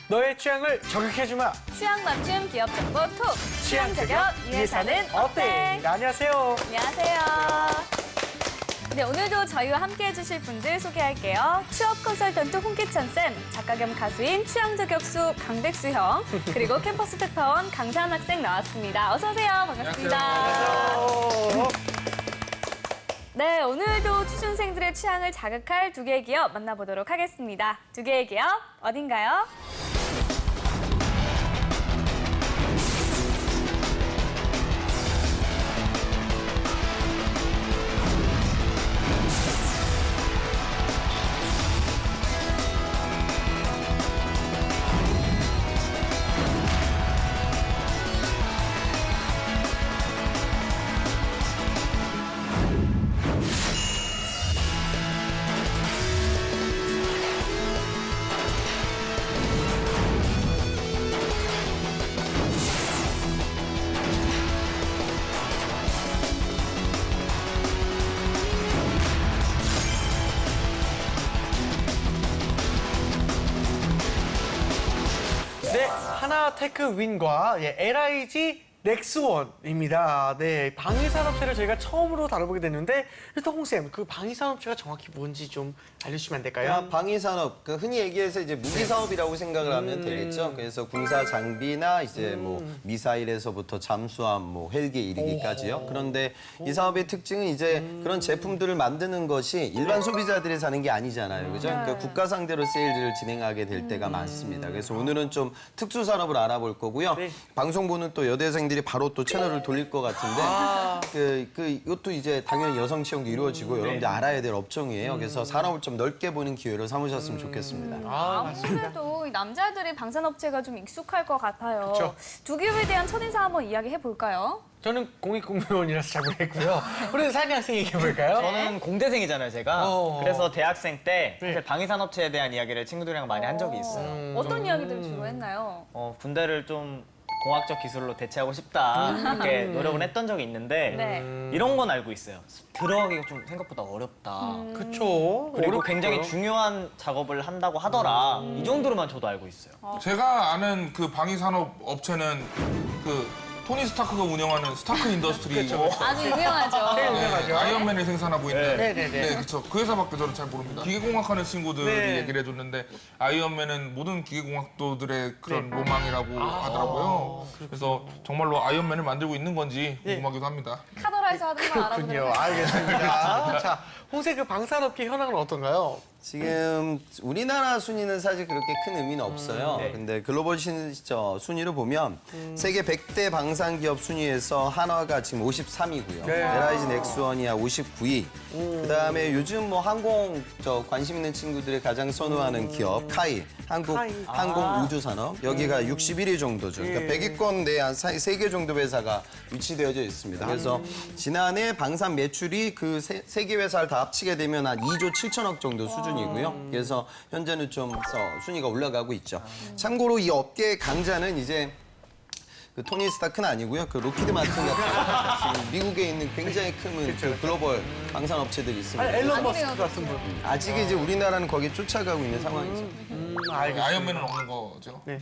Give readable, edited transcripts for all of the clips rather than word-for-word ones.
너의 취향을 저격해주마. 취향 맞춤 기업 정보 톡. 취향 저격 이 회사는 어때? 네, 안녕하세요. 안녕하세요. 네, 오늘도 저희와 함께 해주실 분들 소개할게요. 취업 컨설턴트 홍기찬 쌤, 작가 겸 가수인 취향 저격수 강백수 형, 그리고 캠퍼스 특파원 강사한 학생 나왔습니다. 어서 오세요. 반갑습니다. 안녕하세요. 네, 오늘도 취준생들의 취향을 자극할 두 개의 기업 만나보도록 하겠습니다. 두 개의 기업 어딘가요? 네, 하나테크윈과 LIG 넥스원입니다. 네, 방위산업체를 저희가 처음으로 다뤄보게 됐는데 일단 홍쌤, 그 방위산업체가 정확히 뭔지 좀 알려주시면 안 될까요? 방위산업, 흔히 얘기해서 이제 무기사업이라고 생각을 하면 되겠죠. 그래서 군사 장비나 이제 뭐 미사일에서부터 잠수함, 뭐 헬기에 이르기까지요. 그런데 이 사업의 특징은 이제 그런 제품들을 만드는 것이 일반 소비자들이 사는 게 아니잖아요. 그죠? 그러니까 국가 상대로 세일즈를 진행하게 될 때가 많습니다. 그래서 오늘은 좀 특수 산업을 알아볼 거고요. 네. 방송 보는 또 여대생들이 바로 또 채널을 돌릴 것 같은데 이것도 이제 당연히 여성 채용도 이루어지고 여러분들이 알아야 될 업종이에요. 그래서 산업을 좀 넓게 보는 기회를 삼으셨으면 좋겠습니다. 아무래도 이 남자들이 방산업체가 좀 익숙할 것 같아요. 그쵸. 두 기업에 대한 첫인상 한번 이야기해 볼까요? 저는 공익공무원이라서 잘 모르겠고요. 우리 사니 학생 얘기해볼까요? 저는 공대생이잖아요, 제가. 그래서 대학생 때 사실 네. 방위산업체에 대한 이야기를 친구들이랑 많이 한 적이 있어요. 어떤 이야기들 주로 했나요? 군대를 좀 공학적 기술로 대체하고 싶다 이렇게 노력을 했던 적이 있는데 네. 이런 건 알고 있어요. 들어가기가 좀 생각보다 어렵다. 그쵸. 그리고 어렵고요. 굉장히 중요한 작업을 한다고 하더라. 이 정도로만 저도 알고 있어요. 제가 아는 그 방위산업 업체는 그 토니 스타크가 운영하는 스타크 인더스트리고 아주 유명하죠. 제일 유명하죠. 아이언맨을 생산하고 있는 네네네. 네, 그렇죠. 그 회사밖에 저는 잘 모릅니다. 기계공학하는 친구들이 네. 얘기를 해줬는데 아이언맨은 모든 기계공학도들의 그런 로망이라고 하더라고요. 그래서 정말로 아이언맨을 만들고 있는 건지 궁금하기도 합니다. 카더라에서 하던 걸 알아보도록 그렇군요. 알겠습니다. 자, 홍쌤 그 방산업계 현황은 어떤가요? 지금 우리나라 순위는 사실 그렇게 큰 의미는 없어요. 근데 글로벌 순위를 보면 세계 100대 방산기업 순위에서 한화가 지금 53위고요. 네. LIG 넥스원이야 59위. 그다음에 요즘 뭐 항공 관심 있는 친구들이 가장 선호하는 기업 카이, 항공우주산업 여기가 61위 정도죠. 그러니까 100위권 내에 한 3개 정도 회사가 위치되어져 있습니다. 그래서 지난해 방산 매출이 그 세 개 회사를 다 합치게 되면 한 2조 7천억 정도 수준이고요. 그래서 현재는 좀 순위가 올라가고 있죠. 참고로 이 업계의 강자는 이제 그 토니 스타크는 아니고요. 그 로키드 마틴 같은 지금 미국에 있는 굉장히 큰 그 글로벌 방산 업체들이 있습니다. 앨런 아니래요, 머스크 같은 분. 아직 이제 우리나라는 거기에 쫓아가고 있는 상황이죠. 알겠습니다. 아이언맨은 없는 거죠? 네.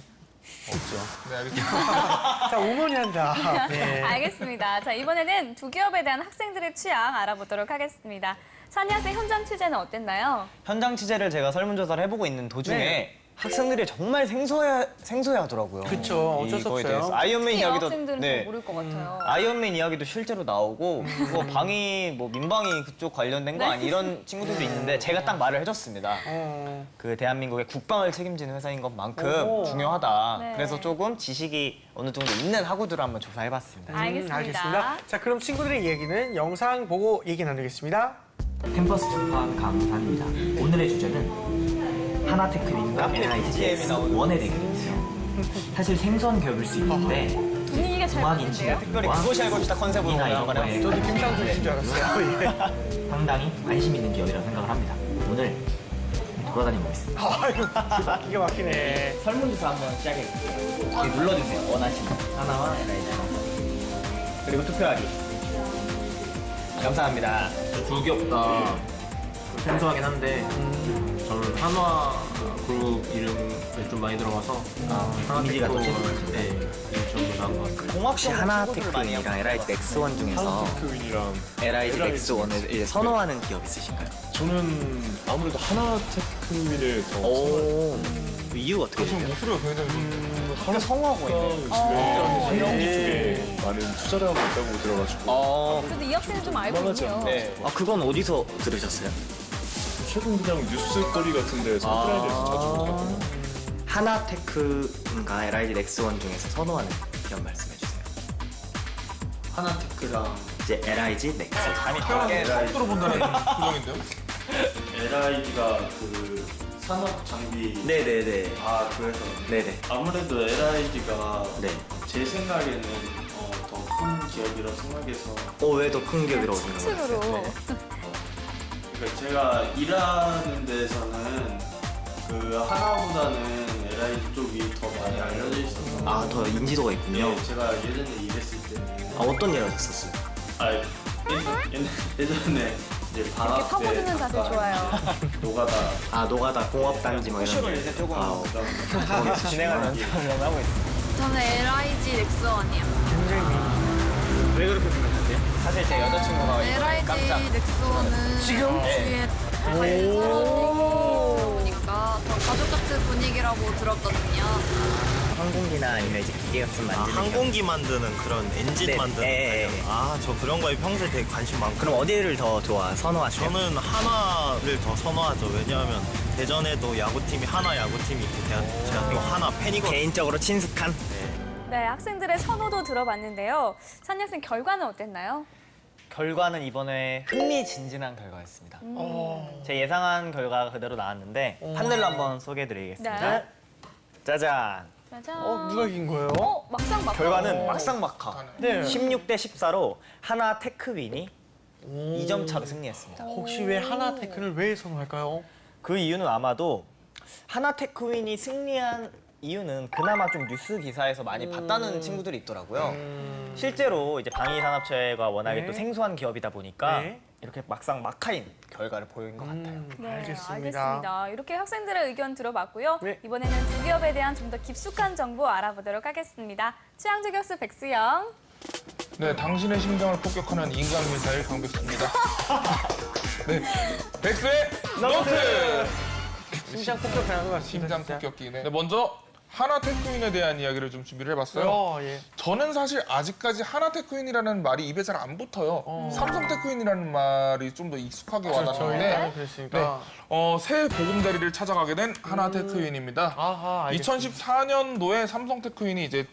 없죠. 네, 알겠습니다. 자, 우mon이 한다. 네. 알겠습니다. 자, 이번에는 두 기업에 대한 학생들의 취향 알아보도록 하겠습니다. 산이 학생 현장 취재는 어땠나요? 현장 취재를 제가 설문조사를 해보고 있는 도중에 네. 학생들이 정말 생소해하더라고요. 그쵸, 어쩔 수 이거에 없어요. 대해서. 아이언맨 특히 이야기도 여학생들은 잘 모를 것 같아요. 아이언맨 이야기도 실제로 나오고 뭐 방위 뭐 민방위 그쪽 관련된 거 네. 아니 이런 친구들도 있는데 제가 딱 말을 해줬습니다. 어. 그 대한민국의 국방을 책임지는 회사인 것만큼 오. 중요하다. 네. 그래서 조금 지식이 어느 정도 있는 학우들을 한번 조사해봤습니다. 알겠습니다. 자, 그럼 친구들의 얘기는 영상 보고 얘기 나누겠습니다. 캠퍼스 특파원 강산입니다. 오늘의 주제는 하나테크윈과 LIG 넥스원의 대결인데요. 사실 생소한 기업일 수 있는데 분위기가 잘 공학 보이는데요? 인지와 특별히 그것이 알고 싶다 컨셉으로 이나 이런 들어가네요. 거에 저도 김상준 씨인 줄 알았어요. 예. 상당히 관심 있는 기업이라고 생각을 합니다. 오늘 돌아다녀 보겠습니다. 기가 막히네. 설문조사 한번 시작해볼게요. 여기 눌러주세요. 원하시는 하나와 LIG 그리고 투표하기. 감사합니다. 두 기업 다 생소하긴 한데 저는 저는 한화 그룹 이름을 좀 많이 들어가서 이미지가 더 친숙하죠. 네, 좀 나은 것 같아요. 혹시 하나테크윈이랑 LIG 넥스원 중에서 테크윈이랑 LIG 넥스원을 이제 선호하는 기업 있으신가요? 저는 아무래도 하나테크윈을 더 선호해요. 그 이유가 어떻게 지금 되죠? 목소리가 굉장히 좋은데. 학교 성우하고 있는. 요즘에 성형기 쪽에 많은 투자를 하고 있다고 들어가지고 그래도 이 학생은 좀 알고 있네요. 아 그건 어디서 들으셨어요? 최근 그냥 뉴스거리 같은 데서 트렌드에서 자주 봤거든요. 하나테크인가 LIG 넥스원 중에서 선호하는 기업 말씀해 주세요. 하나테크랑 이제 LIG 넥스원. 처음 들어본다는 표정인데요? LIG가 그 산업 장비 네네네. 아 그래서 네네. 아무래도 LIG가 네. 제 생각에는 더 큰 기업이라고 생각해서 왜 더 큰 기업이라고 생각하세요? 측으로. 그러니까 제가 일하는 데서는 그 하나보다는 LIG 쪽이 더 많이 알려져 있어서 더 인지도가 있군요. 네, 제가 예전에 일했을 때는 어떤 일 하셨었어요? 예전에 이제 방학 때 파고드는 자세 잠깐 좋아요. 노가다 노가다 공업단지 뭐 이런 데. 진행하면서 하고 있어요. 저는 LIG 넥스원이요. 왜 그렇게 생각하세요? 사실 제 여자친구가 LIG 넥스원은 지금? 뒤에 다른 보니까 더 가족 같은 분위기라고 들었거든요. 항공기나 아니면 이제 기계 같은 만드는 기업. 항공기 만드는 그런 엔진 네, 만드는 네, 관련. 저 그런 거에 평소에 되게 관심 많고. 그럼 어디를 더 선호하세요? 저는 하나를 더 선호하죠. 왜냐하면 대전에도 야구팀이 하나 야구팀이 있고 제가 또 하나 팬이거든요. 개인적으로 친숙한? 네, 학생들의 선호도 들어봤는데요. 산이 학생 결과는 어땠나요? 결과는 이번에 흥미진진한 결과였습니다. 제 예상한 결과가 그대로 나왔는데 판넬로 한번 소개해드리겠습니다. 네. 짜잔! 짜잔. 누가 이긴 거예요? 막상 막하. 결과는 막상막하. 네. 16대 14로 하나 테크윈이 2점 차로 승리했습니다. 혹시 왜 하나테크를 왜 선호할까요? 그 이유는 아마도 하나 테크윈이 승리한 이유는 그나마 좀 뉴스 기사에서 많이 봤다는 친구들이 있더라고요. 실제로 이제 방위산업체가 워낙에 네. 또 생소한 기업이다 보니까 네. 이렇게 막상 막하인 결과를 보인 것 같아요. 네, 알겠습니다. 알겠습니다. 이렇게 학생들의 의견 들어봤고요. 네. 이번에는 두 기업에 대한 좀 더 깊숙한 정보 알아보도록 하겠습니다. 취향저격수 백수영. 네, 당신의 심장을 폭격하는 인간 미사일 강백수입니다. 네, 백수의 노트! 심장 폭격하는 것 같습니다. 심장 진짜. 폭격기. 네, 먼저 하나테크윈에 대한 이야기를 좀 준비를 해봤어요. 예. 저는 사실 아직까지 하나테크윈이라는 말이 입에 잘 안 붙어요. 삼성테크윈이라는 말이 좀 더 익숙하게 그렇죠. 와닿는데 일단은 그랬으니까. 새 보금자리를 찾아가게 된 하나테크윈입니다. 아하, 알겠습니다. 2014년도에 삼성테크윈이 이제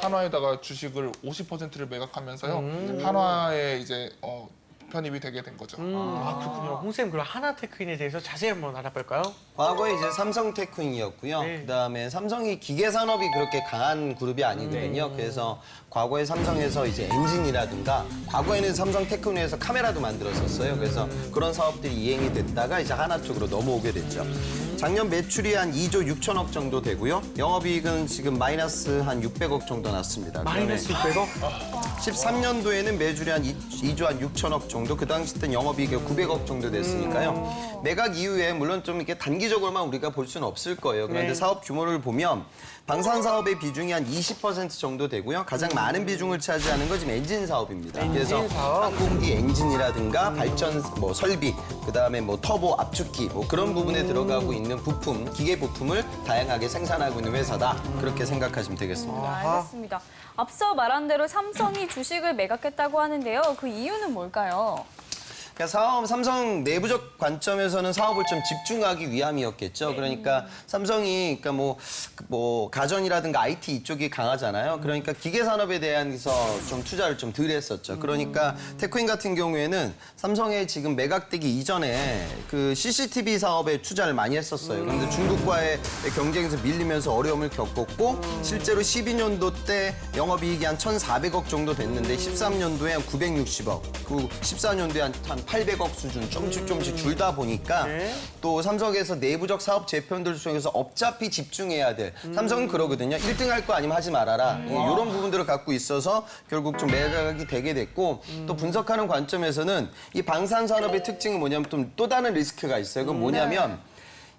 한화에다가 주식을 50%를 매각하면서요. 한화에 이제 편입이 되게 된 거죠. 그렇군요. 홍쌤 그럼 하나테크인에 대해서 자세히 한번 알아볼까요? 과거에 이제 삼성테크인이었고요. 네. 그다음에 삼성이 기계 산업이 그렇게 강한 그룹이 아니거든요. 그래서 과거에 삼성에서 이제 엔진이라든가 과거에는 삼성테크인에서 카메라도 만들었었어요. 그래서 그런 사업들이 이행이 됐다가 이제 하나 쪽으로 넘어오게 됐죠. 작년 매출이 한 2조 6천억 정도 되고요. 영업이익은 지금 마이너스 한 600억 정도 났습니다. 마이너스 600억? 13년도에는 매출이 한 2조 한 6천억 정도, 그 당시 때는 영업이익이 900억 정도 됐으니까요. 매각 이후에 물론 좀 이렇게 단기적으로만 우리가 볼 수는 없을 거예요. 그런데 네. 사업 규모를 보면 방산 사업의 비중이 한 20% 정도 되고요. 가장 많은 비중을 차지하는 건 지금 엔진 사업입니다. 그래서 사업. 항공기 엔진이라든가 발전 뭐 설비, 그다음에 뭐 터보 압축기 뭐 그런 부분에 들어가고 있는 부품, 기계 부품을 다양하게 생산하고 있는 회사다. 그렇게 생각하시면 되겠습니다. 알겠습니다. 앞서 말한 대로 삼성이 주식을 매각했다고 하는데요. 그 이유는 뭘까요? 그러니까 삼성 내부적 관점에서는 사업을 좀 집중하기 위함이었겠죠. 그러니까 삼성이 그러니까 뭐 가전이라든가 IT 이쪽이 강하잖아요. 그러니까 기계 산업에 대해서 좀 투자를 좀 덜 했었죠. 그러니까 테크윈 같은 경우에는 삼성에 지금 매각되기 이전에 그 CCTV 사업에 투자를 많이 했었어요. 그런데 중국과의 경쟁에서 밀리면서 어려움을 겪었고 실제로 12년도 때 영업이익이 한 1,400억 정도 됐는데 13년도에 한 960억, 그 14년도에 한 800억 수준 조금씩 줄다 보니까 또 삼성에서 내부적 사업 재편들 중에서 어차피 집중해야 될 삼성은 그러거든요. 1등 할 거 아니면 하지 말아라. 이런 부분들을 갖고 있어서 결국 좀 매각이 되게 됐고 또 분석하는 관점에서는 이 방산 산업의 특징은 뭐냐면 또 다른 리스크가 있어요. 그건 뭐냐면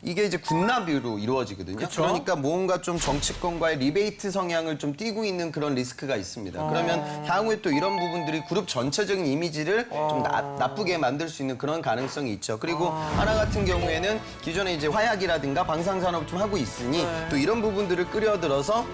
이게 이제 군납으로 이루어지거든요. 그쵸? 그러니까 뭔가 좀 정치권과의 리베이트 성향을 좀 띠고 있는 그런 리스크가 있습니다. 그러면 향후에 또 이런 부분들이 그룹 전체적인 이미지를 좀 나쁘게 만들 수 있는 그런 가능성이 있죠. 그리고 하나 같은 경우에는 기존에 이제 화약이라든가 방산산업 좀 하고 있으니 또 이런 부분들을 끌어들어서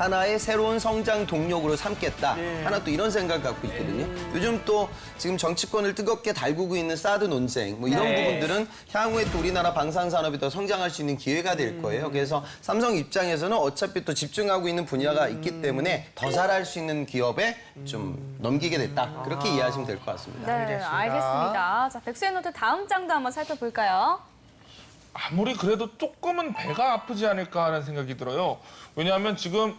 하나의 새로운 성장 동력으로 삼겠다. 하나 또 이런 생각을 갖고 있거든요. 요즘 또 지금 정치권을 뜨겁게 달구고 있는 사드 논쟁 뭐 이런 부분들은 향후에 또 우리나라 방산산업이 더 성장할 수 있는 기회가 될 거예요. 그래서 삼성 입장에서는 어차피 또 집중하고 있는 분야가 있기 때문에 더 잘할 수 있는 기업에 좀 넘기게 됐다. 그렇게 이해하시면 될 것 같습니다. 네, 알겠습니다. 자, 백수의 노트 다음 장도 한번 살펴볼까요? 아무리 그래도 조금은 배가 아프지 않을까 하는 생각이 들어요. 왜냐하면 지금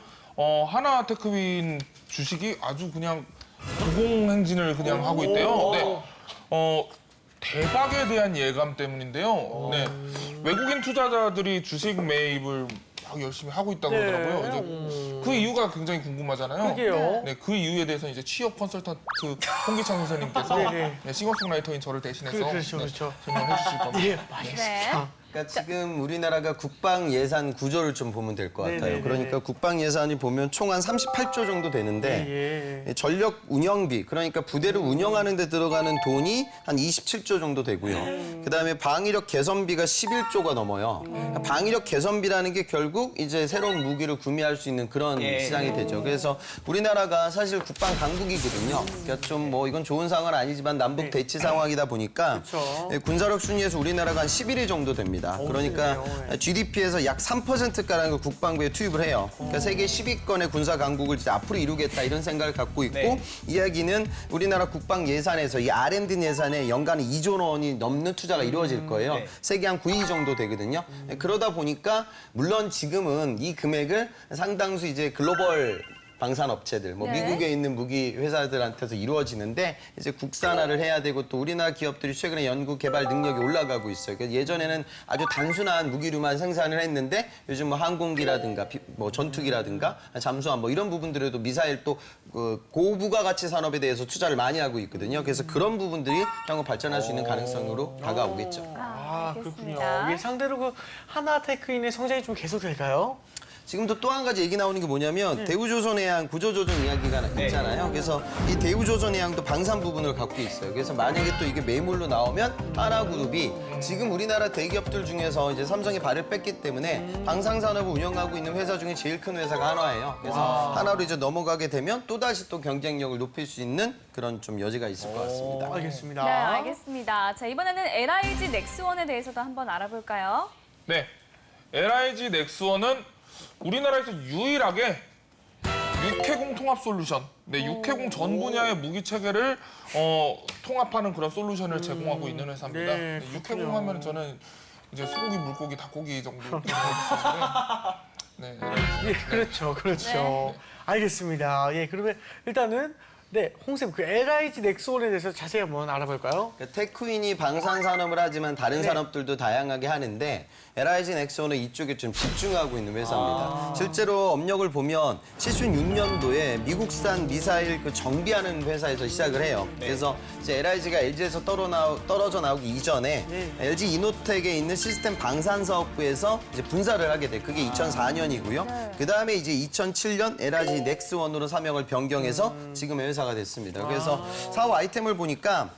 하나테크윈 주식이 아주 그냥 고공행진을 그냥 하고 있대요. 네. 대박에 대한 예감 때문인데요. 네. 외국인 투자자들이 주식 매입을 막 열심히 하고 있다고 그러더라고요. 이제 그 이유가 굉장히 궁금하잖아요. 그게요. 네, 그 이유에 대해서 이제 취업 컨설턴트 홍기창 선생님께서 네, 싱어송라이터인 저를 대신해서 그렇죠. 설명해 주실 겁니다. 예, 알겠습니다. 그러니까 지금 우리나라가 국방 예산 구조를 좀 보면 될 것 같아요. 네네네. 그러니까 국방 예산이 보면 총 한 38조 정도 되는데 전력 운영비, 그러니까 부대를 운영하는 데 들어가는 돈이 한 27조 정도 되고요. 그다음에 방위력 개선비가 11조가 넘어요. 그러니까 방위력 개선비라는 게 결국 이제 새로운 무기를 구매할 수 있는 그런 시장이 되죠. 그래서 우리나라가 사실 국방 강국이거든요. 그러니까 좀 뭐 이건 좋은 상황은 아니지만 남북 대치 상황이다 보니까 군사력 순위에서 우리나라가 한 11위 정도 됩니다. 그러니까 GDP에서 약 3%가량을 국방부에 투입을 해요. 그러니까 세계 10위권의 군사 강국을 이제 앞으로 이루겠다 이런 생각을 갖고 있고 이야기는 우리나라 국방 예산에서 이 R&D 예산에 연간 2조 원이 넘는 투자가 이루어질 거예요. 세계 한 9위 정도 되거든요. 그러다 보니까 물론 지금은 이 금액을 상당수 이제 글로벌 방산업체들, 뭐 미국에 있는 무기 회사들한테서 이루어지는데 이제 국산화를 해야 되고 또 우리나라 기업들이 최근에 연구 개발 능력이 올라가고 있어요. 그러니까 예전에는 아주 단순한 무기류만 생산을 했는데 요즘 뭐 항공기라든가 뭐 전투기라든가 잠수함 뭐 이런 부분들에도 미사일 또 그 고부가 가치 산업에 대해서 투자를 많이 하고 있거든요. 그래서 그런 부분들이 향후 발전할 수 있는 가능성으로 다가오겠죠. 그렇군요. 알겠습니다. 이게 상대로 그 하나테크인의 성장이 좀 계속될까요? 지금도 또 한 가지 얘기 나오는 게 뭐냐면 대우조선해양 구조조정 이야기가 있잖아요. 그래서 이 대우조선해양도 방산 부분을 갖고 있어요. 그래서 만약에 또 이게 매물로 나오면 하나그룹이 지금 우리나라 대기업들 중에서 이제 삼성이 발을 뺐기 때문에 방산산업을 운영하고 있는 회사 중에 제일 큰 회사가 하나예요. 그래서 하나로 이제 넘어가게 되면 또다시 또 경쟁력을 높일 수 있는 그런 좀 여지가 있을 것 같습니다. 알겠습니다. 네, 알겠습니다. 자, 이번에는 LIG 넥스원에 대해서도 한번 알아볼까요? 네, LIG 넥스원은 우리나라에서 유일하게 육해공 통합 솔루션, 네, 육해공 전 분야의 무기 체계를 통합하는 그런 솔루션을 제공하고 있는 회사입니다. 네, 네, 육해공 하면 저는 이제 소고기, 물고기, 닭고기 정도 생각했었는데, 네, 예, 그렇죠. 네. 알겠습니다. 예, 그러면 일단은 홍쌤 그 LIG 넥스원에 대해서 자세히 한번 알아볼까요? 그러니까 테크윈이 방산 산업을 하지만 다른 산업들도 다양하게 하는데 LIG 넥스원은 이쪽에 좀 집중하고 있는 회사입니다. 실제로 업력을 보면 76년도에 미국산 미사일 그 정비하는 회사에서 시작을 해요. 그래서 이제 LIG가 LG에서 떨어져 나오기 이전에 LG 이노텍에 있는 시스템 방산 사업부에서 이제 분사를 하게 돼. 그게 2004년이고요. 그 다음에 이제 2007년 LIG 넥스원으로 사명을 변경해서 지금의 회사가 됐습니다. 그래서 사업 아이템을 보니까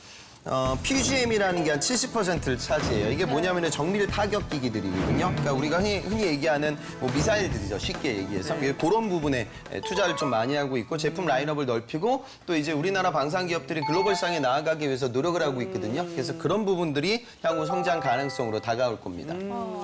PGM이라는 게 한 70%를 차지해요. 이게 뭐냐면 정밀 타격 기기들이거든요. 그러니까 우리가 흔히 얘기하는 뭐 미사일들이죠. 쉽게 얘기해서. 그런 부분에 투자를 좀 많이 하고 있고 제품 라인업을 넓히고 또 이제 우리나라 방산 기업들이 글로벌상에 나아가기 위해서 노력을 하고 있거든요. 그래서 그런 부분들이 향후 성장 가능성으로 다가올 겁니다.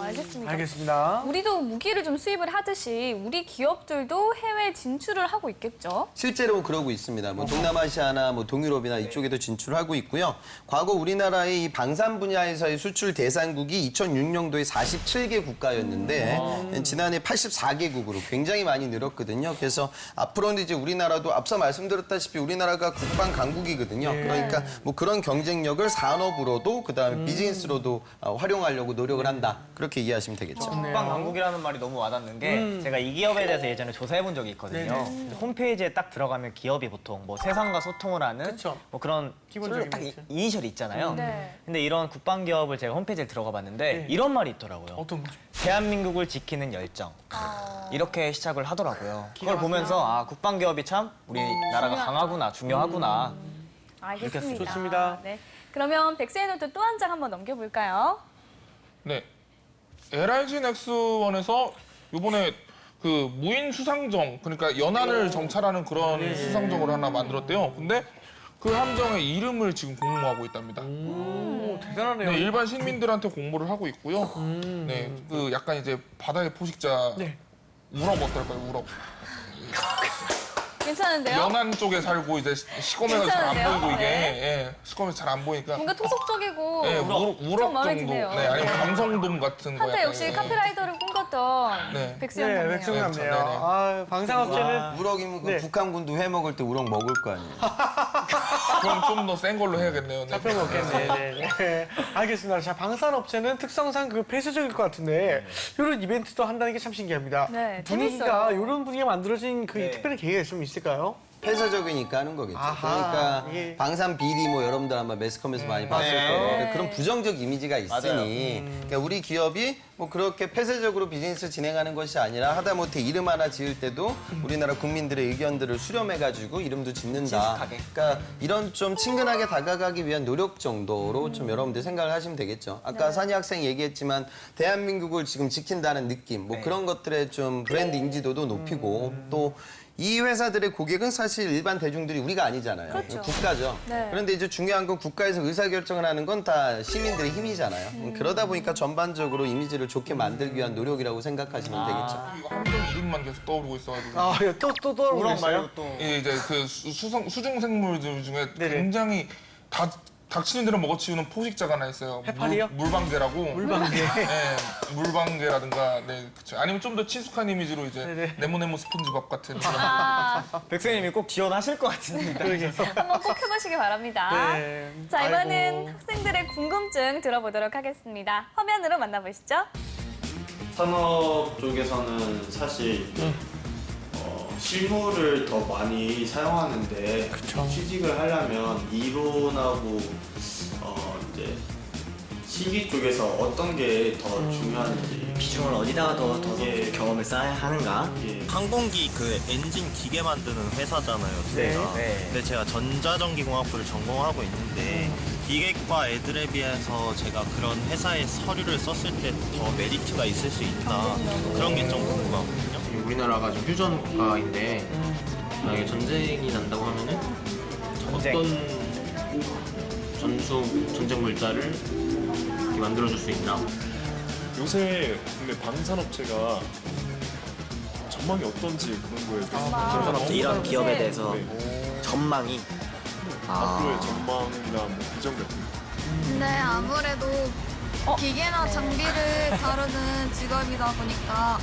알겠습니다. 알겠습니다. 우리도 무기를 좀 수입을 하듯이 우리 기업들도 해외 진출을 하고 있겠죠? 실제로 그러고 있습니다. 뭐 동남아시아나 뭐 동유럽이나 이쪽에도 진출하고 있고요. 과거 우리나라의 이 방산 분야에서의 수출 대상국이 2006년도에 47개 국가였는데 지난해 84개국으로 굉장히 많이 늘었거든요. 그래서 앞으로는 이제 우리나라도 앞서 말씀드렸다시피 우리나라가 국방 강국이거든요. 그러니까 뭐 그런 경쟁력을 산업으로도 그다음에 비즈니스로도 활용하려고 노력을 한다. 그렇게 이해하시면 되겠죠. 국방 강국이라는 말이 너무 와닿는 게 제가 이 기업에 대해서 예전에 조사해 본 적이 있거든요. 근데 홈페이지에 딱 들어가면 기업이 보통 뭐 세상과 소통을 하는 그쵸. 뭐 그런 기본적인 딱 거죠. 이니셜이 있잖아요. 네. 근데 이런 국방 기업을 제가 홈페이지에 들어가 봤는데 네. 이런 말이 있더라고요. 어떤 거죠? 대한민국을 지키는 열정. 이렇게 시작을 하더라고요. 그걸 보면서 아, 국방 기업이 참 우리나라가 강하구나, 중요하구나. 알겠습니다. 좋습니다. 네. 그러면 백세의 노트 또 한 장 한번 넘겨볼까요? 네. LIG 넥스원에서 이번에 그 무인 수상정, 그러니까 연안을 정찰하는 그런 수상정을 하나 만들었대요. 근데 그 함정의 이름을 지금 공모하고 있답니다. 오, 대단하네요. 네, 일반 시민들한테 공모를 하고 있고요. 네, 그 약간 이제 바다의 포식자 네. 우럭 어떨까요? 우럭. 괜찮은데요? 연안 쪽에 살고 이제 시커매서 잘 안 괜찮은데요? 보이고 이게 네. 예, 시커매서 잘 안 보이니까 뭔가 토속적이고 네, 우럭 좀 마음에 정도. 드네요. 네, 아니면 감성돔 같은 거. 한때 약간, 역시 예. 카피라이터를 꿈꿨던 네. 백수영 네, 같네요. 백승 네, 같네요. 네네. 아, 방산업체는 우럭이면 그 네. 북한군도 회 먹을 때 우럭 먹을 거 아니에요. 그럼 좀 더 센 걸로 해야겠네요. 네. 잡혀 먹겠네. 네, 네. 알겠습니다. 자, 방산업체는 특성상 그 폐쇄적일 것 같은데 이런 이벤트도 한다는 게 참 신기합니다. 네, 분위기가 재밌어요. 이런 분위기가 만들어진 그 네. 특별한 계기가 좀 있을까요? 폐쇄적이니까 하는 거겠죠. 아하, 그러니까 예. 방산 비리 뭐 여러분들 아마 매스컴에서 많이 봤을 네. 거예요. 그러니까 그런 부정적 이미지가 있으니 그러니까 우리 기업이 뭐 그렇게 폐쇄적으로 비즈니스 진행하는 것이 아니라 하다못해 이름 하나 지을 때도 우리나라 국민들의 의견들을 수렴해가지고 이름도 짓는다. 친숙하게. 그러니까 이런 좀 친근하게 다가가기 위한 노력 정도로 좀 여러분들 생각을 하시면 되겠죠. 아까 산이 학생이 얘기했지만 대한민국을 지금 지킨다는 느낌, 뭐 네. 그런 것들의 좀 브랜드 인지도도 높이고 또 이 회사들의 고객은 사실 일반 대중들이 우리가 아니잖아요. 그렇죠. 국가죠. 네. 그런데 이제 중요한 건 국가에서 의사결정을 하는 건 다 시민들의 힘이잖아요. 그러다 보니까 전반적으로 이미지를 좋게 만들기 위한 노력이라고 생각하시면 되겠죠. 이거 함정 이름만 계속 떠오르고 있어가지고. 아, 예, 또 떠오르고 우럭 있어요? 말고 또 예, 이제 그 수중 생물들 중에 네네. 굉장히 닥치는 대로 먹어치우는 포식자가 하나 있어요. 해파리요? 물방개라고. 물방개. 네, 물방개라든가, 네, 그쵸. 아니면 좀 더 친숙한 이미지로 이제 네네. 네모네모 스폰지밥 같은 그런. 아, 백수님이 꼭 지원하실 것 같습니다. 한번 꼭 해보시기 바랍니다. 네. 자, 이번엔 아이고. 학생들의 궁금증 들어보도록 하겠습니다. 화면으로 만나보시죠. 산업 쪽에서는 사실 실무를 더 많이 사용하는데 취직을 하려면 이론하고 이제 실기 쪽에서 어떤 게 더 중요한지 비중을 어디다가 더 예. 경험을 쌓아야 하는가? 예. 항공기 그 엔진 기계 만드는 회사잖아요, 제가. 네. 근데 제가 전자전기공학부를 전공하고 있는데 기계과 애들에 비해서 제가 그런 회사에 서류를 썼을 때 더 메리트가 있을 수 있나 그런 게 좀 궁금하거든요. 우리나라가 좀 휴전 국가인데 만약에 전쟁이 난다고 하면은 전쟁. 어떤 전쟁 물자를 이렇게 만들어줄 수 있나? 요새 국내 방산업체가 전망이 어떤지 그런 거에 대해서 이런 기업에 네. 대해서 네. 전망이 앞으로의 전망이나 뭐 비전 같은 거. 근데 아무래도 기계나 장비를 다루는 직업이다 보니까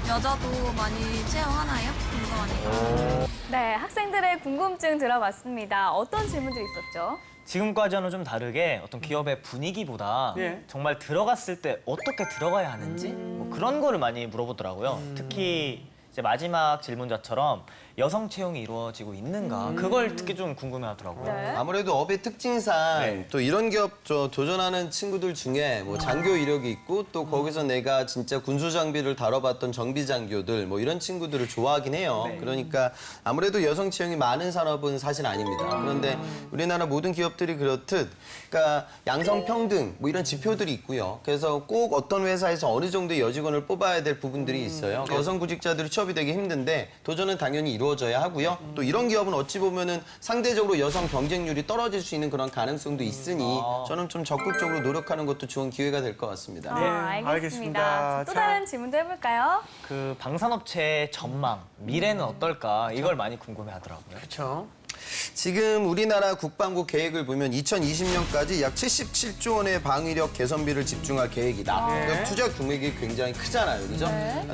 여자도 많이 채용하나요? 궁금하네요. 네, 학생들의 궁금증 들어봤습니다. 어떤 질문들이 있었죠? 지금까지와는 좀 다르게 어떤 기업의 분위기보다 예. 정말 들어갔을 때 어떻게 들어가야 하는지 뭐 그런 거를 많이 물어보더라고요. 특히 이제 마지막 질문자처럼 여성 채용이 이루어지고 있는가 그걸 특히 좀 궁금해하더라고요. 네. 아무래도 업의 특징상 네. 또 이런 기업 도전하는 친구들 중에 뭐 장교 이력이 있고 또 거기서 내가 진짜 군수 장비를 다뤄봤던 정비 장교들 뭐 이런 친구들을 좋아하긴 해요. 그러니까 아무래도 여성 채용이 많은 산업은 사실 아닙니다. 그런데 우리나라 모든 기업들이 그렇듯 그러니까 양성 평등 뭐 이런 지표들이 있고요. 그래서 꼭 어떤 회사에서 어느 정도의 여직원을 뽑아야 될 부분들이 있어요. 여성 구직자들이 취업이 되기 힘든데 도전은 당연히 이루어져야 하고요. 또 이런 기업은 어찌 보면은 상대적으로 여성 경쟁률이 떨어질 수 있는 그런 가능성도 있으니 저는 좀 적극적으로 노력하는 것도 좋은 기회가 될 것 같습니다. 알겠습니다. 알겠습니다. 또 자. 다른 질문도 해볼까요? 그 방산업체의 전망, 미래는 어떨까 이걸 많이 궁금해하더라고요. 그렇죠. 지금 우리나라 국방부 계획을 보면 2020년까지 약 77조 원의 방위력 개선비를 집중할 계획이다. 그러니까 투자 규모가 굉장히 크잖아요, 그죠?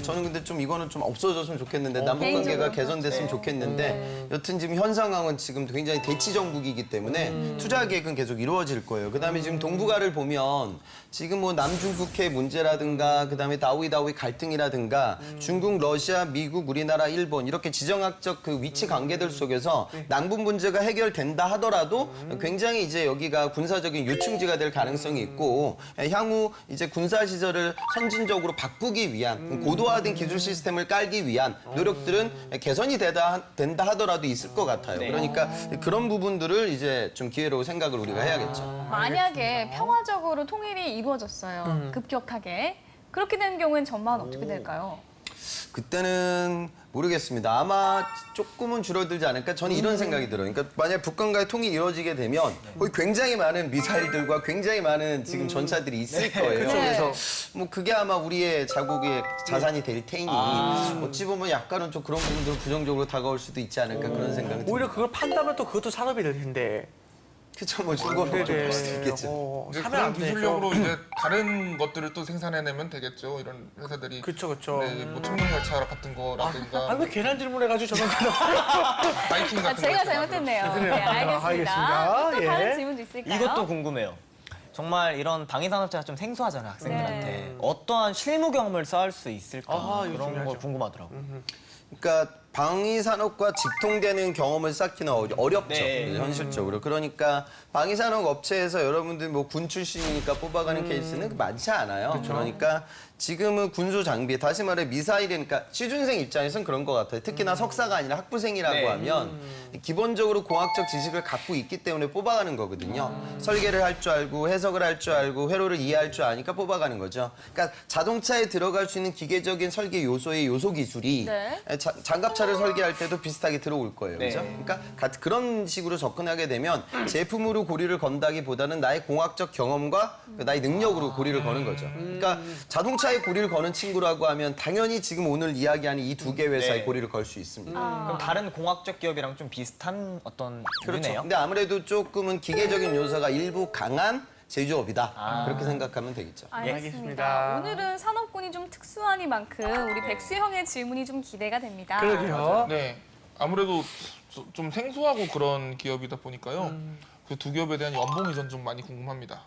저는 근데 좀 이거는 좀 없어졌으면 좋겠는데 남북 관계가 개선됐으면 좋겠는데 여튼 지금 현 상황은 지금 굉장히 대치 정국이기 때문에 투자 계획은 계속 이루어질 거예요. 그다음에 지금 동북아를 보면 지금 뭐 남중국해 문제라든가 그다음에 다우이 갈등이라든가 중국, 러시아, 미국, 우리나라, 일본 이렇게 지정학적 그 위치 관계들 속에서 남북 당분 문제가 해결된다 하더라도 굉장히 이제 여기가 군사적인 요충지가 될 가능성이 있고 향후 이제 군사 시설을 선진적으로 바꾸기 위한 고도화된 기술 시스템을 깔기 위한 노력들은 개선이 된다 하더라도 있을 것 같아요. 그러니까 그런 부분들을 이제 좀 기회로 생각을 우리가 해야겠죠. 만약에 평화적으로 통일이 이루어졌어요. 급격하게. 그렇게 된 경우엔 전망은 어떻게 될까요? 그때는 모르겠습니다. 아마 조금은 줄어들지 않을까? 저는 이런 생각이 들어요. 그러니까 만약 북한과의 통일이 이루어지게 되면 거기 굉장히 많은 미사일들과 굉장히 많은 지금 전차들이 있을 거예요. 그래서 뭐 그게 아마 우리의 자국의 자산이 될 테니 어찌 보면 약간은 좀 그런 부분들 부정적으로 다가올 수도 있지 않을까 그런 생각이 듭니다. 오히려 그걸 판다면 또 그것도 산업이 될 텐데. 그쵸, 뭐 중국은 좀 그럴 수도 있겠죠. 이제 사면 그런 안 되죠. 기술력으로 이제 다른 것들을 또 생산해내면 되겠죠. 이런 회사들이. 그쵸. 네, 뭐 청룡열차 같은 거라든가. 왜 괜한 질문해가지고 저는 바이킹 같은 제가 거. 잘못했네요. 그래요. 네, 알겠습니다. 알겠습니다. 또 예. 다른 질문도 있을까요? 이것도 궁금해요. 정말 이런 방위산업체가 좀 생소하잖아요, 학생들한테. 어떠한 실무 경험을 쌓을 수 있을까? 아하, 이거 그런 거 중요하죠. 궁금하더라고요. 그러니까 방위산업과 직통되는 경험을 쌓기는 어렵죠. 네. 현실적으로. 그러니까 방위산업 업체에서 여러분들 뭐 군 출신이니까 뽑아가는 케이스는 많지 않아요. 그러니까 지금은 군수 장비, 다시 말해 미사일이니까 취준생 입장에서는 그런 것 같아요. 특히나 석사가 아니라 학부생이라고 네. 하면 기본적으로 공학적 지식을 갖고 있기 때문에 뽑아가는 거거든요. 설계를 할 줄 알고 해석을 할 줄 알고 회로를 이해할 줄 아니까 뽑아가는 거죠. 그러니까 자동차에 들어갈 수 있는 기계적인 설계 요소의 요소 기술이 네. 장갑차를 설계할 때도 비슷하게 들어올 거예요. 네. 그죠? 그러니까 그런 식으로 접근하게 되면 제품으로 고리를 건다기보다는 나의 공학적 경험과 나의 능력으로 고리를 거는 거죠. 그러니까 자동차에 고리를 거는 친구라고 하면 당연히 지금 오늘 이야기하는 이 두 개 회사에 네. 고리를 걸 수 있습니다. 그럼 다른 공학적 기업이랑 좀 비슷한 어떤 그렇죠. 유네요? 근데 아무래도 조금은 기계적인 요소가 일부 강한 제조업이다. 그렇게 생각하면 되겠죠. 알겠습니다. 알겠습니다. 오늘은 산업군이 좀 특수하니만큼 우리 백수 형의 질문이 좀 기대가 됩니다. 그러게요. 네. 아무래도 좀 생소하고 그런 기업이다 보니까요. 그 두 기업에 대한 연봉 이전 좀 많이 궁금합니다.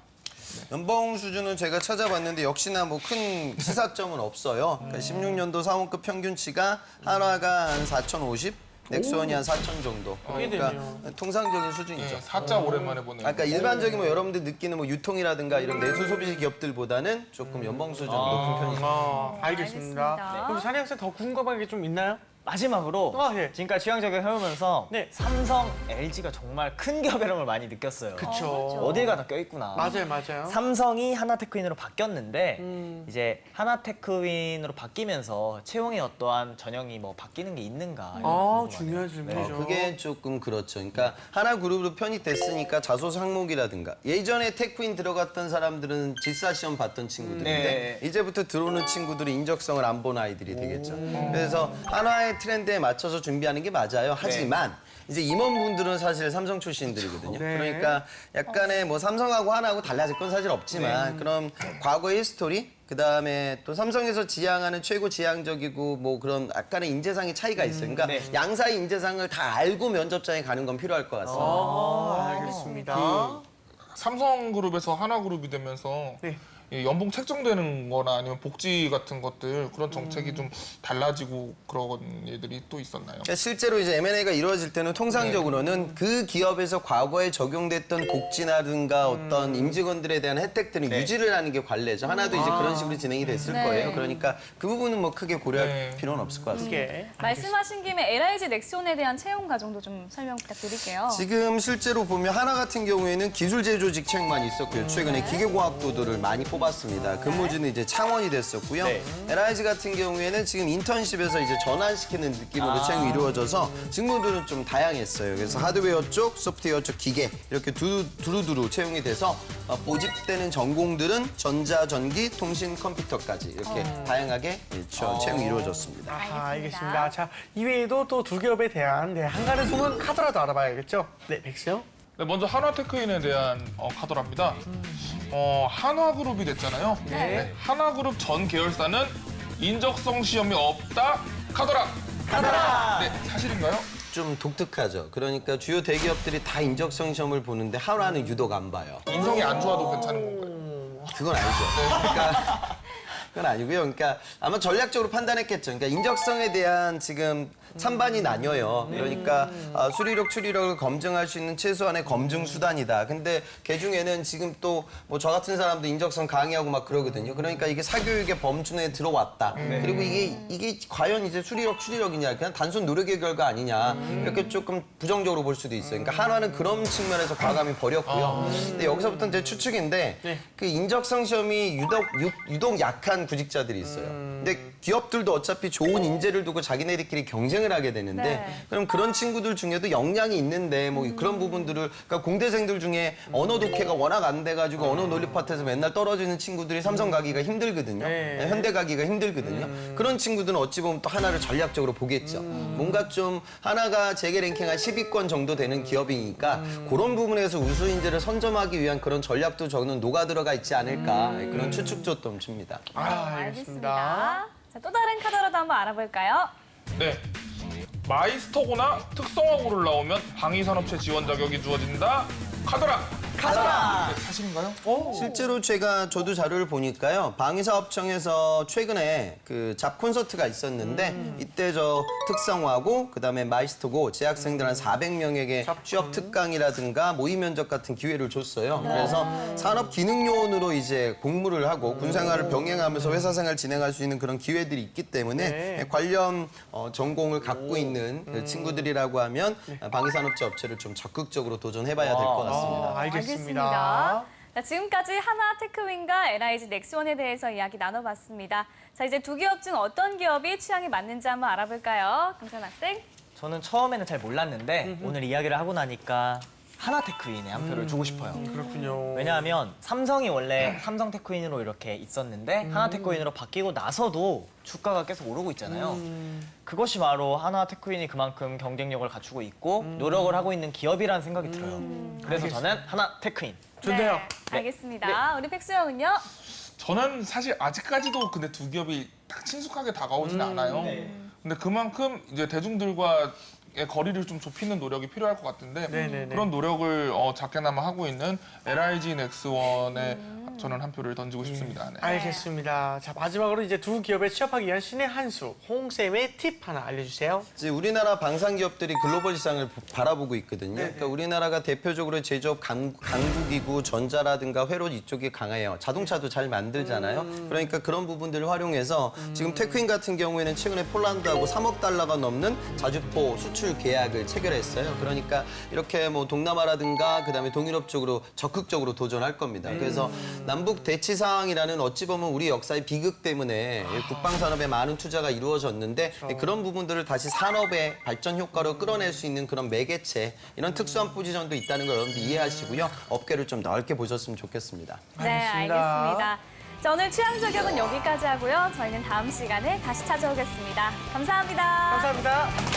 연봉 수준은 제가 찾아봤는데 역시나 뭐 큰 시사점은 없어요. 그러니까 16년도 사원급 평균치가 한화가 한 4,050, 넥스원이 한 4,000 정도. 그러니까 통상적인 수준이죠. 네, 4자 오랜만에 보네요. 그러니까 일반적인 뭐 여러분들 느끼는 뭐 유통이라든가 이런 내수 소비 기업들보다는 조금 연봉 수준 높은 편이죠. 알겠습니다. 알겠습니다. 그럼 사리 학생 더 궁금한 게 좀 있나요? 마지막으로 예. 지금까지 취향 저격 해오면서 네. 삼성, LG가 정말 큰 기업이라는 걸 많이 느꼈어요. 그쵸. 어딜 가나 껴있구나. 맞아요. 삼성이 하나테크윈으로 바뀌었는데 이제 하나테크윈으로 바뀌면서 채용의 어떠한 전형이 뭐 바뀌는 게 있는가 이런 거 궁금하네요. 중요한 질문이죠. 그게 조금 그렇죠. 그러니까 하나그룹으로 편입됐으니까 자소서 항목이라든가 예전에 테크인 들어갔던 사람들은 질사시험 봤던 친구들인데 네. 이제부터 들어오는 친구들이 인적성을 안 본 아이들이 되겠죠. 그래서 한화의 트렌드에 맞춰서 준비하는 게 맞아요. 하지만 이제 임원분들은 사실 삼성 출신들이거든요. 네. 그러니까 약간의 뭐 삼성하고 하나하고 달라질 건 사실 없지만 그럼 과거의 히스토리 그다음에 또 삼성에서 지향하는 최고 지향적이고 뭐 그런 약간의 인재상의 차이가 있어요. 그러니까 양사의 인재상을 다 알고 면접장에 가는 건 필요할 것 같습니다. 알겠습니다. 삼성그룹에서 하나그룹이 되면서 네. 이 연봉 책정되는 거나 아니면 복지 같은 것들 그런 정책이 좀 달라지고 그런 일들이 또 있었나요? 그러니까 실제로 이제 M&A가 이루어질 때는 통상적으로는 그 기업에서 과거에 적용됐던 복지라든가 어떤 임직원들에 대한 혜택들은 유지를 하는 게 관례죠. 하나도 이제 그런 식으로 진행이 됐을 네. 거예요. 그러니까 그 부분은 뭐 크게 고려할 네. 필요는 없을 것 같습니다. 이게 말씀하신 김에 LIG 넥스온에 대한 채용 과정도 좀 설명 부탁드릴게요. 지금 실제로 보면 하나 같은 경우에는 기술 제조 직책만 있었고요. 최근에 기계공학부들을 많이 뽑았습니다. 근무지는 이제 창원이 됐었고요. LIG 같은 경우에는 지금 인턴십에서 이제 전환시키는 느낌으로 채용이 이루어져서 직무들은 좀 다양했어요. 그래서 하드웨어 쪽, 소프트웨어 쪽 기계 이렇게 두루두루 채용이 돼서 모집되는 전공들은 전자, 전기, 통신, 컴퓨터까지 이렇게 다양하게 채용이 이루어졌습니다. 알겠습니다. 자, 이외에도 또 두 기업에 대한 한간의 숨은 카드라도 알아봐야겠죠? 네, 백수요. 네, 먼저 한화테크인에 대한 카더라입니다. 한화그룹이 됐잖아요. 네. 한화그룹 전 계열사는 인적성 시험이 없다. 카더라. 네, 사실인가요? 좀 독특하죠. 그러니까 주요 대기업들이 다 인적성 시험을 보는데 하나는 유독 안 봐요. 인성이 안 좋아도 괜찮은 건가요? 그건 알죠. 그러니까 그건 아니고요. 그러니까 아마 전략적으로 판단했겠죠. 그러니까 인적성에 대한 지금 찬반이 나뉘어요. 그러니까 수리력, 추리력을 검증할 수 있는 최소한의 검증 수단이다. 근데 그 중에는 지금 또 뭐 저 같은 사람도 인적성 강의하고 막 그러거든요. 그러니까 이게 사교육의 범준에 들어왔다. 그리고 이게 과연 이제 수리력, 추리력이냐, 그냥 단순 노력의 결과 아니냐, 이렇게 조금 부정적으로 볼 수도 있어요. 그러니까 한화는 그런 측면에서 과감히 버렸고요. 근데 여기서부터는 제 추측인데 그 인적성 시험이 유독 약한 구직자들이 있어요. 근데 기업들도 어차피 좋은 인재를 두고 자기네들끼리 경쟁을 하게 되는데 네. 그럼 그런 친구들 중에도 역량이 있는데 뭐 그런 부분들을 그러니까 공대생들 중에 언어 독해가 워낙 안 돼가지고 언어 논리 파트에서 맨날 떨어지는 친구들이 삼성 가기가 힘들거든요. 네. 현대 가기가 힘들거든요. 그런 친구들은 어찌 보면 또 하나를 전략적으로 보겠죠. 뭔가 좀 하나가 재계 랭킹 한 10위권 정도 되는 기업이니까 그런 부분에서 우수 인재를 선점하기 위한 그런 전략도 저는 녹아 들어가 있지 않을까 그런 추측도 좀 줍니다. 알겠습니다. 자, 또 다른 카더라도 한번 알아볼까요? 네. 마이스터고나 특성화고를 나오면 방위산업체 지원 자격이 주어진다. 카더라. 네, 사실인가요? 실제로 저도 자료를 보니까요. 방위사업청에서 최근에 그 잡 콘서트가 있었는데 이때 저 특성화고 그다음에 마이스터고 재학생들 한 400명에게 취업 특강이라든가 모의 면접 같은 기회를 줬어요. 그래서 산업 기능요원으로 이제 복무를 하고 군 생활을 병행하면서 회사 생활 진행할 수 있는 그런 기회들이 있기 때문에 관련 전공을 갖고 있는 그 친구들이라고 하면 방위산업체 업체를 좀 적극적으로 도전해봐야 될 것 같습니다. 알겠습니다. 자, 지금까지 하나 테크윈과 LIG 넥스원에 대해서 이야기 나눠봤습니다. 자, 이제 두 기업 중 어떤 기업이 취향이 맞는지 한번 알아볼까요? 강찬 학생. 저는 처음에는 잘 몰랐는데 오늘 이야기를 하고 나니까 하나테크윈에 한 표를 주고 싶어요. 그렇군요. 왜냐하면 삼성이 원래 삼성테크윈으로 이렇게 있었는데 하나테크윈으로 바뀌고 나서도 주가가 계속 오르고 있잖아요. 그것이 바로 하나테크윈이 그만큼 경쟁력을 갖추고 있고 노력을 하고 있는 기업이라는 생각이 들어요. 그래서 저는 하나테크윈. 좋네요. 네, 알겠습니다. 우리 백수영은요? 저는 사실 아직까지도 근데 두 기업이 딱 친숙하게 다가오진 않아요. 근데 그만큼 이제 대중들과의 거리를 좀 좁히는 노력이 필요할 것 같은데 네네네. 그런 노력을 작게나마 하고 있는 LIG 넥스원에 저는 한 표를 던지고 싶습니다. 네. 알겠습니다. 자, 마지막으로 이제 두 기업에 취업하기 위한 신의 한 수, 홍쌤의 팁 하나 알려주세요. 이제 우리나라 방산 기업들이 글로벌 시장을 바라보고 있거든요. 그러니까 우리나라가 대표적으로 제조업 강국이고 전자라든가 회로 이쪽이 강해요. 자동차도 잘 만들잖아요. 그러니까 그런 부분들을 활용해서 지금 테크윈 같은 경우에는 최근에 폴란드하고 3억 달러가 넘는 자주포 수출 계약을 체결했어요. 그러니까 이렇게 뭐 동남아라든가 그다음에 동유럽 쪽으로 적극적으로 도전할 겁니다. 그래서 남북 대치 상황이라는 어찌 보면 우리 역사의 비극 때문에 국방 산업에 많은 투자가 이루어졌는데 그런 부분들을 다시 산업의 발전 효과로 끌어낼 수 있는 그런 매개체 이런 특수한 포지션도 있다는 걸 여러분들 이해하시고요. 업계를 좀 넓게 보셨으면 좋겠습니다. 네, 알겠습니다. 자, 오늘 취향 저격은 여기까지 하고요. 저희는 다음 시간에 다시 찾아오겠습니다. 감사합니다. 감사합니다.